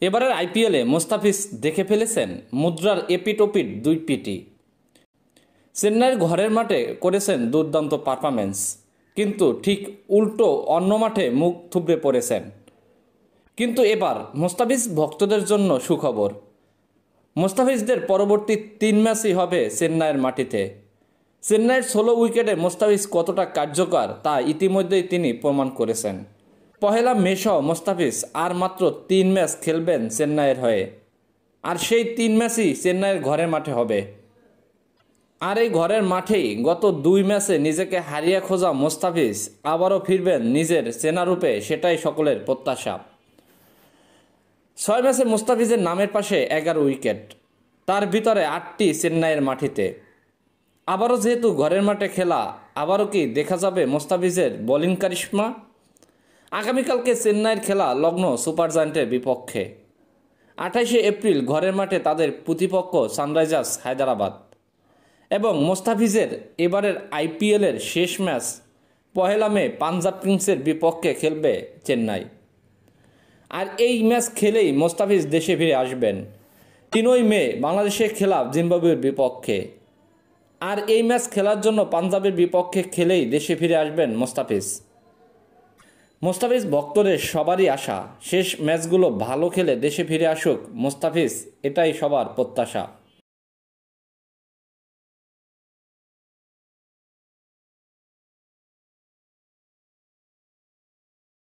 এবারের আইপিএলে মোস্তাফিজ দেখে ফেলেছেন মুদ্রার এপিট ওপিট দুই পিটি। চেন্নাইয়ের ঘরের মাঠে করেছেন দুর্দান্ত পারফরম্যান্স, কিন্তু ঠিক উল্টো অন্য মাঠে মুখ থুবড়ে পড়েছেন। কিন্তু এবার মোস্তাফিজ ভক্তদের জন্য সুখবর। মোস্তাফিজদের পরবর্তী 3 ম্যাচই হবে চেন্নাইয়ের মাটিতে। চেন্নাইয়ের 16 উইকেটে মোস্তাফিজ কতটা কার্যকর তা ইতিমধ্যেই তিনি প্রমাণ করেছেন। পহেলা মে সহ মোস্তাফিজ আর মাত্র 3 ম্যাচ খেলবেন চেন্নাইয়ের হয়ে, আর সেই 3 ম্যাচই চেন্নাইয়ের ঘরের মাঠে হবে। আর এই ঘরের মাঠেই গত 2 ম্যাচে নিজেকে হারিয়ে খোঁজা মোস্তাফিজ আবারও ফিরবেন নিজের চেনা রূপে, সেটাই সকলের প্রত্যাশা। 6 ম্যাচে মোস্তাফিজের নামের পাশে 11 উইকেট, তার ভিতরে 8টি চেন্নাইয়ের মাটিতে। আবারও যেহেতু ঘরের মাঠে খেলা, আবারও কি দেখা যাবে মোস্তাফিজের বোলিং কারিশমা? আগামীকালকে চেন্নাইয়ের খেলা লগ্ন সুপার জায়ান্টের বিপক্ষে। 28শে এপ্রিল ঘরের মাঠে তাদের প্রতিপক্ষ সানরাইজার্স হায়দ্রাবাদ। এবং মোস্তাফিজের এবারের আইপিএলের শেষ ম্যাচ পহেলা মে পাঞ্জাব কিংসের বিপক্ষে খেলবে চেন্নাই। আর এই ম্যাচ খেলেই মোস্তাফিজ দেশে ফিরে আসবেন। 3 মে বাংলাদেশে খেলা জিম্বাবুয়ের বিপক্ষে। আর এই ম্যাচ খেলার জন্য পাঞ্জাবের বিপক্ষে খেলেই দেশে ফিরে আসবেন মোস্তাফিজ। মোস্তাফিজ ভক্তদের সবারই আশা শেষ ম্যাচগুলো ভালো খেলে দেশে ফিরে আসুক মোস্তাফিজ, এটাই সবার প্রত্যাশা।